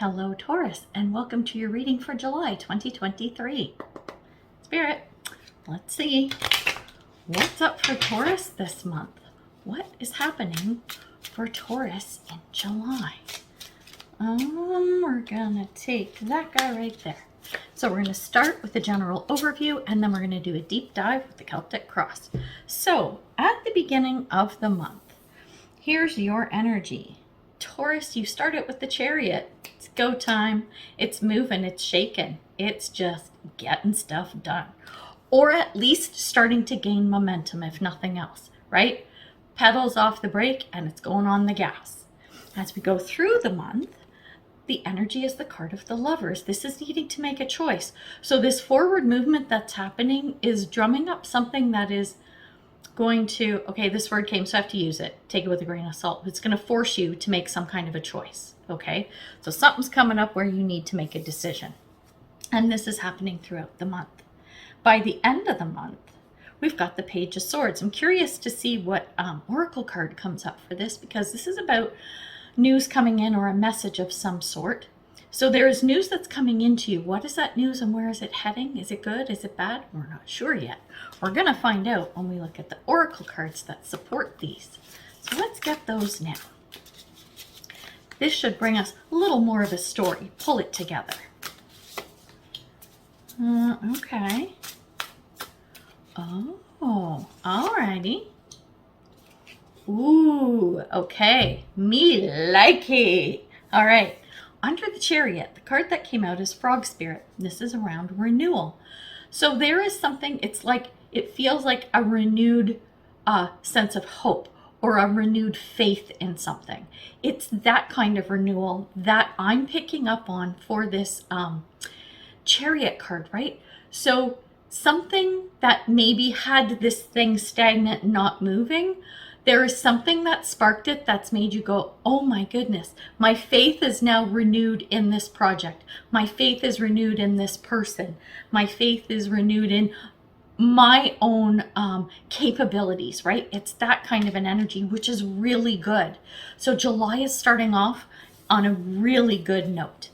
Hello, Taurus, and welcome to your reading for July 2023. Spirit, let's see what's up for Taurus this month. What is happening for Taurus in July? We're gonna take that guy right there. So we're gonna start with the general overview, and then we're gonna do a deep dive with the Celtic cross. So at the beginning of the month, here's your energy. Taurus, you started with the Chariot. It's go time. It's moving. It's shaking. It's just getting stuff done. Or at least starting to gain momentum, if nothing else, right? Pedals off the brake and it's going on the gas. As we go through the month, the energy is the card of the Lovers. This is needing to make a choice. So this forward movement that's happening is drumming up something that is going to, okay, this word came, so I have to use it. Take it with a grain of salt. It's going to force you to make some kind of a choice, okay? So something's coming up where you need to make a decision. And this is happening throughout the month. By the end of the month, we've got the Page of Swords. I'm curious to see what oracle card comes up for this, because this is about news coming in or a message of some sort. So there is news that's coming into you. What is that news and where is it heading? Is it good? Is it bad? We're not sure yet. We're going to find out when we look at the oracle cards that support these. So let's get those now. This should bring us a little more of a story. Pull it together. Okay. Oh, alrighty. Ooh, okay. Me like it. All right. Under the Chariot, the card that came out is Frog Spirit. This is around renewal. So there is something, it's like, it feels like a renewed sense of hope or a renewed faith in something. It's that kind of renewal that I'm picking up on for this Chariot card, right? So something that maybe had this thing stagnant, not moving, there is something that sparked it that's made you go, oh my goodness, my faith is now renewed in this project. My faith is renewed in this person. My faith is renewed in my own capabilities, right? It's that kind of an energy, which is really good. So July is starting off on a really good note.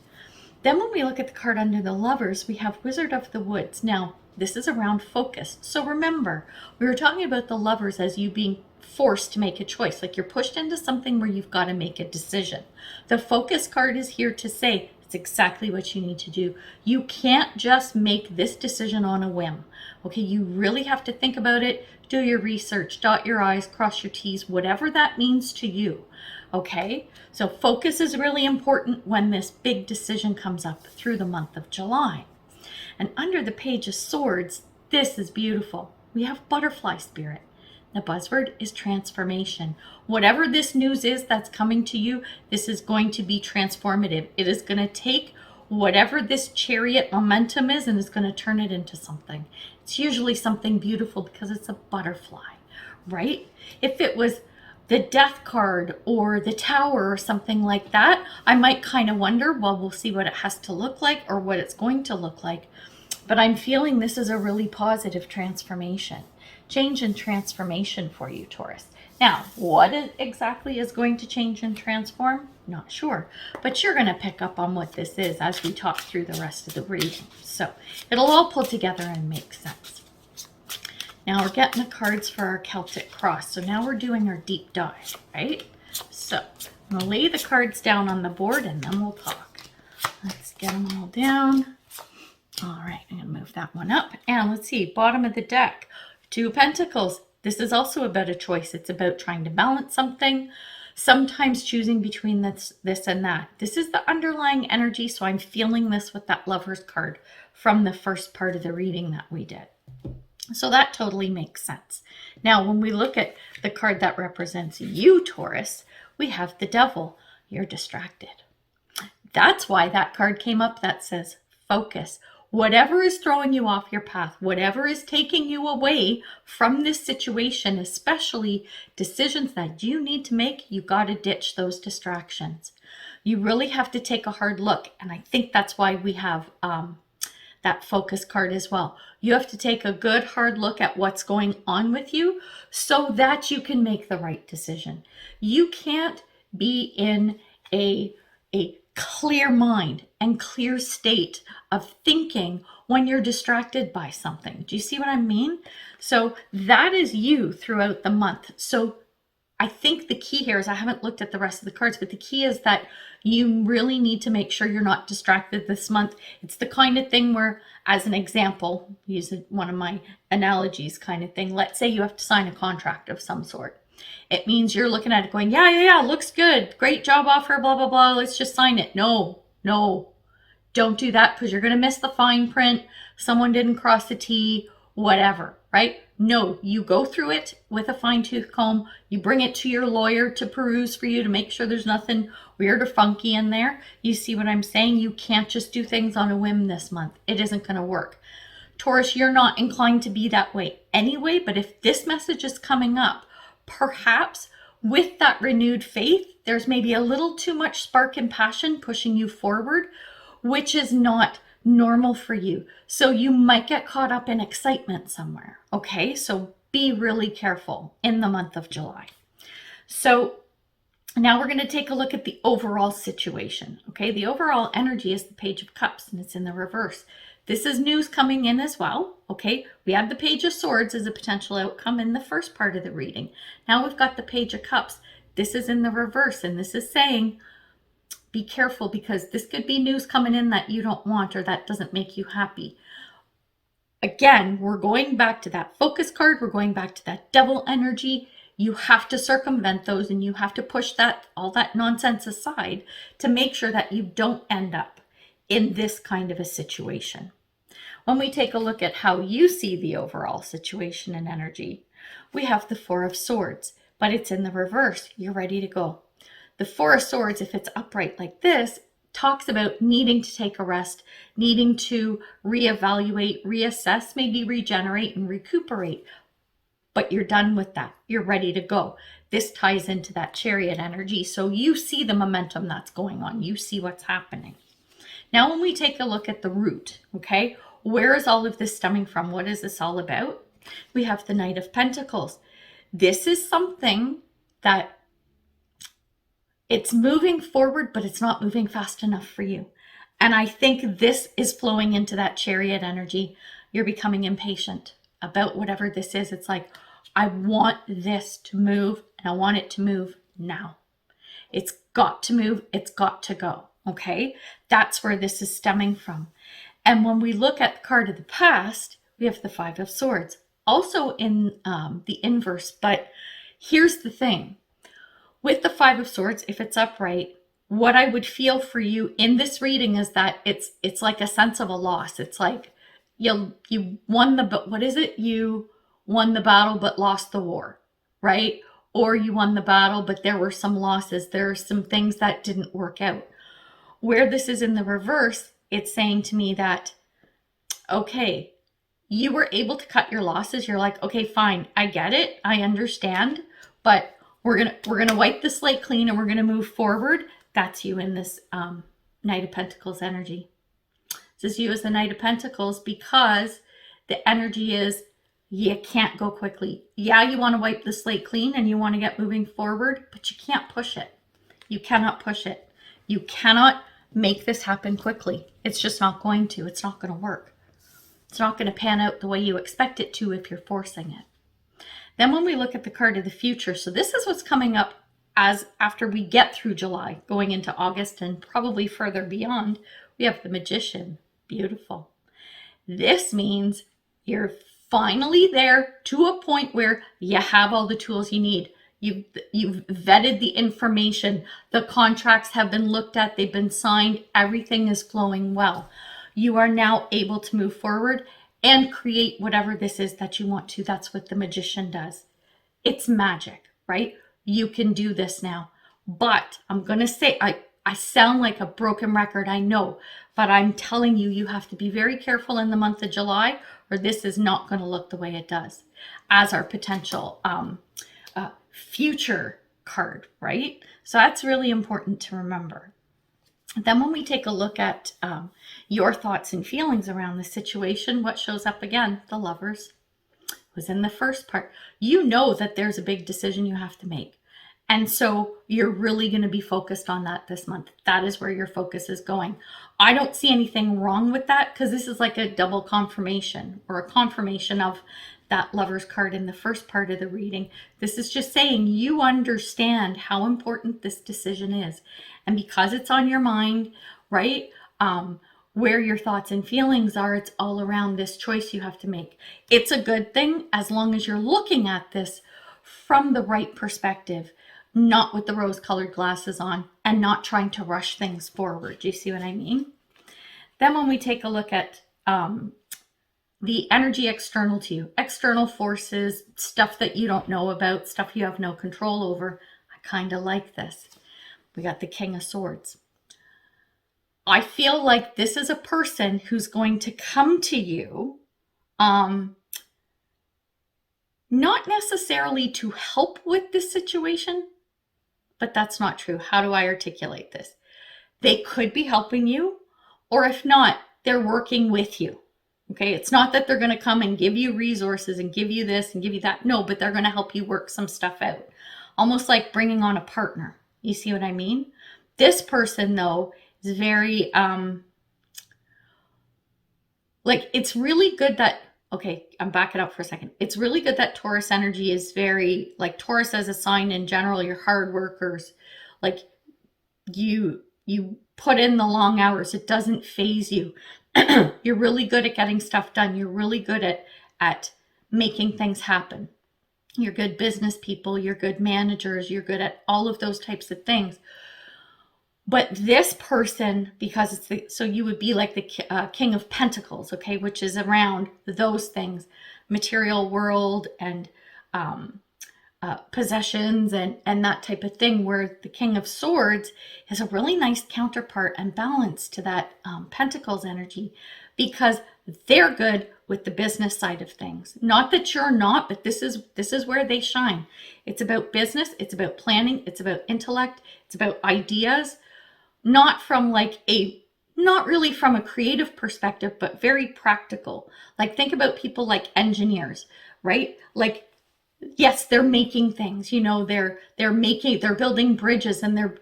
Then when we look at the card under the Lovers, we have Wizard of the Woods. Now, this is around focus. So remember, we were talking about the Lovers as you being forced to make a choice, like you're pushed into something where you've got to make a decision. The Focus card is here to say it's exactly what you need to do. You can't just make this decision on a whim. Okay, you really have to think about it, do your research, dot your I's, cross your T's, whatever that means to you. Okay, so focus is really important when this big decision comes up through the month of July. And under the Page of Swords, this is beautiful. We have Butterfly Spirit. The buzzword is transformation. Whatever this news is that's coming to you, this is going to be transformative. It is going to take whatever this Chariot momentum is and is going to turn it into something. It's usually something beautiful because it's a butterfly, right? If it was the Death card or the Tower or something like that, I might kind of wonder, well, we'll see what it has to look like or what it's going to look like. But I'm feeling this is a really positive transformation. Change and transformation for you, Taurus. Now, what exactly is going to change and transform? Not sure. But you're going to pick up on what this is as we talk through the rest of the reading. So it'll all pull together and make sense. Now we're getting the cards for our Celtic cross. So now we're doing our deep dive, right? So I'm going to lay the cards down on the board and then we'll talk. Let's get them all down. All right, I'm going to move that one up. And let's see, bottom of the deck, Two of Pentacles. This is also about a choice. It's about trying to balance something, sometimes choosing between this and that. This is the underlying energy, so I'm feeling this with that Lovers card from the first part of the reading that we did. So that totally makes sense. Now, when we look at the card that represents you, Taurus, we have the Devil. You're distracted. That's why that card came up that says focus. Whatever is throwing you off your path, whatever is taking you away from this situation, especially decisions that you need to make, you got to ditch those distractions. You really have to take a hard look. And I think that's why we have that Focus card as well. You have to take a good hard look at what's going on with you so that you can make the right decision. You can't be in a clear mind and clear state of thinking when you're distracted by something. Do you see what I mean? So that is you throughout the month. So I think the key here is, I haven't looked at the rest of the cards, but the key is that you really need to make sure you're not distracted this month. It's the kind of thing where, as an example, use one of my analogies kind of thing. Let's say you have to sign a contract of some sort. It means you're looking at it going, yeah, looks good. Great job offer, blah, blah, blah. Let's just sign it. No, don't do that, because you're going to miss the fine print. Someone didn't cross the T, whatever, right? No, you go through it with a fine tooth comb. You bring it to your lawyer to peruse for you to make sure there's nothing weird or funky in there. You see what I'm saying? You can't just do things on a whim this month. It isn't going to work. Taurus, you're not inclined to be that way anyway, but if this message is coming up, perhaps with that renewed faith, there's maybe a little too much spark and passion pushing you forward, which is not normal for you. So you might get caught up in excitement somewhere. Okay, so be really careful in the month of July. So now we're going to take a look at the overall situation. Okay, the overall energy is the Page of Cups, and it's in the reverse. This is news coming in as well. Okay, we had the Page of Swords as a potential outcome in the first part of the reading. Now we've got the Page of Cups. This is in the reverse, and this is saying, be careful, because this could be news coming in that you don't want or that doesn't make you happy. Again, we're going back to that focus card. We're going back to that devil energy. You have to circumvent those, and you have to push all that nonsense aside to make sure that you don't end up in this kind of a situation. When we take a look at how you see the overall situation and energy, we have the Four of Swords, but it's in the reverse. You're ready to go. The Four of Swords, if it's upright like this, talks about needing to take a rest, needing to reevaluate, reassess, maybe regenerate and recuperate. But you're done with that. You're ready to go. This ties into that Chariot energy. So you see the momentum that's going on. You see what's happening. Now, when we take a look at the root, okay, where is all of this stemming from? What is this all about? We have the Knight of Pentacles. This is something that it's moving forward, but it's not moving fast enough for you. And I think this is flowing into that Chariot energy. You're becoming impatient about whatever this is. It's like, I want this to move, and I want it to move now. It's got to move. It's got to go. Okay, that's where this is stemming from. And when we look at the card of the past, we have the Five of Swords, also in the inverse. But here's the thing. With the Five of Swords, if it's upright, what I would feel for you in this reading is that it's like a sense of a loss. It's like you won you won the battle but lost the war, right? Or you won the battle but there were some losses. There are some things that didn't work out. Where this is in the reverse, it's saying to me that, okay, you were able to cut your losses. You're like, okay, fine, I get it, I understand, but we're gonna wipe the slate clean and we're gonna move forward. That's you in this Knight of Pentacles energy. This is you as the Knight of Pentacles, because the energy is, you can't go quickly. Yeah, you want to wipe the slate clean and you want to get moving forward, but you can't push it. You cannot push it. You cannot make this happen quickly. It's just not going to. It's not going to work. It's not going to pan out the way you expect it to if you're forcing it. Then when we look at the card of the future, so this is what's coming up as after we get through July, going into August and probably further beyond, we have the Magician. Beautiful. This means you're finally there to a point where you have all the tools you need. You've vetted the information. The contracts have been looked at. They've been signed. Everything is flowing well. You are now able to move forward and create whatever this is that you want to. That's what the Magician does. It's magic, right? You can do this now. But I'm going to say, I sound like a broken record, I know, but I'm telling you, you have to be very careful in the month of July, or this is not going to look the way it does as our potential future card, right? So that's really important to remember. Then when we take a look at your thoughts and feelings around the situation, what shows up again? The Lovers was in the first part. You know that there's a big decision you have to make. And so you're really going to be focused on that this month. That is where your focus is going. I don't see anything wrong with that, because this is like a double confirmation, or a confirmation of that Lover's card in the first part of the reading. This is just saying you understand how important this decision is. And because it's on your mind, right? Where your thoughts and feelings are, it's all around this choice you have to make. It's a good thing as long as you're looking at this from the right perspective, not with the rose-colored glasses on, and not trying to rush things forward. Do you see what I mean? Then when we take a look at the energy external to you, external forces, stuff that you don't know about, stuff you have no control over, I kind of like this. We got the King of Swords. I feel like this is a person who's going to come to you, not necessarily to help with this situation, but that's not true. How do I articulate this? They could be helping you, or if not, they're working with you. Okay, it's not that they're going to come and give you resources and give you this and give you that. No, but they're going to help you work some stuff out. Almost like bringing on a partner. You see what I mean? This person, though, is very, like, it's really good that, okay, I'm backing up for a second. It's really good that Taurus energy is very, like, Taurus as a sign in general, you're hard workers. Like, you put in the long hours. It doesn't phase you. You're really good at getting stuff done. You're really good at making things happen. You're good business people. You're good managers. You're good at all of those types of things. But this person, because it's so you would be like the King of Pentacles, okay, which is around those things, material world and possessions and that type of thing, where the King of Swords is a really nice counterpart and balance to that Pentacles energy, because they're good with the business side of things. Not that you're not, but this is where they shine. It's about business, it's about planning, it's about intellect, it's about ideas, not really from a creative perspective, but very practical. Like, think about people like engineers, right? Like, yes, they're making things, they're building bridges and they're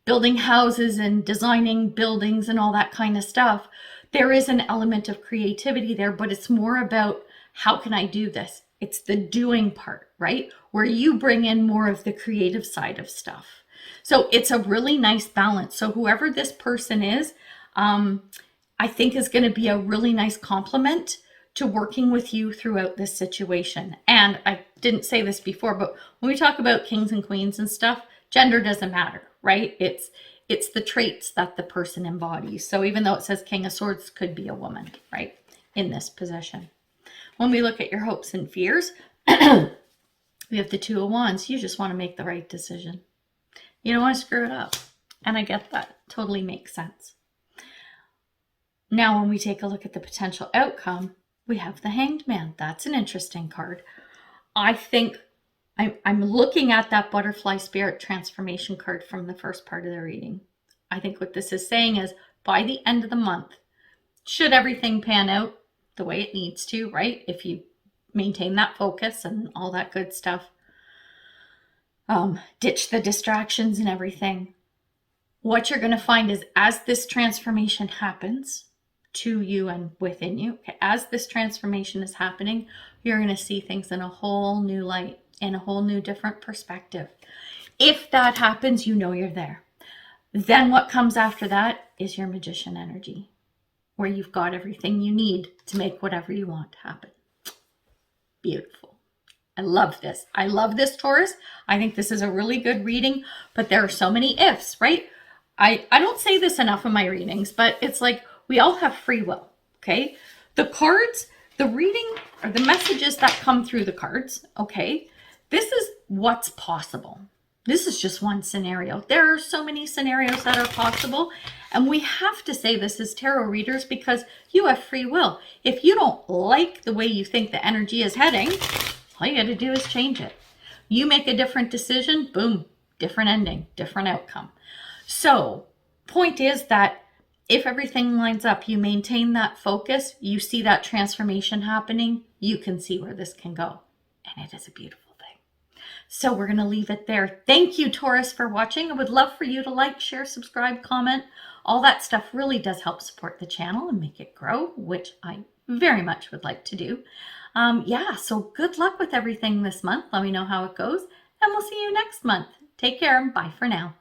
building houses and designing buildings and all that kind of stuff. There is an element of creativity there, but it's more about, how can I do this? It's the doing part, right? Where you bring in more of the creative side of stuff. So it's a really nice balance. So whoever this person is, I think is going to be a really nice complement to working with you throughout this situation. And I didn't say this before, but when we talk about kings and queens and stuff, gender doesn't matter, right? It's the traits that the person embodies. So even though it says King of Swords, could be a woman, right, in this position. When we look at your hopes and fears, we have the Two of Wands. You just want to make the right decision. You don't want to screw it up. And I get that. Totally makes sense. Now, when we take a look at the potential outcome, we have the Hanged Man. That's an interesting card. I think I'm looking at that butterfly spirit transformation card from the first part of the reading. I think what this is saying is, by the end of the month, should everything pan out the way it needs to, right? If you maintain that focus and all that good stuff, ditch the distractions and everything. What you're going to find is, as this transformation happens to you and within you, okay, as this transformation is happening, you're going to see things in a whole new light, in a whole new different perspective. If that happens, you're there. Then what comes after that is your Magician energy, where you've got everything you need to make whatever you want happen. Beautiful. I love this. I love this, Taurus. I think this is a really good reading, but there are so many ifs, right? I don't say this enough in my readings, but it's like, we all have free will, okay? The cards, the reading, or the messages that come through the cards, okay? This is what's possible. This is just one scenario. There are so many scenarios that are possible, and we have to say this as tarot readers because you have free will. If you don't like the way you think the energy is heading, all you got to do is change it. You make a different decision, boom, different ending, different outcome. So, point is that if everything lines up, you maintain that focus, you see that transformation happening, you can see where this can go. And it is a beautiful thing. So we're going to leave it there. Thank you, Taurus, for watching. I would love for you to like, share, subscribe, comment. All that stuff really does help support the channel and make it grow, which I very much would like to do. Yeah, so good luck with everything this month. Let me know how it goes, and we'll see you next month. Take care and bye for now.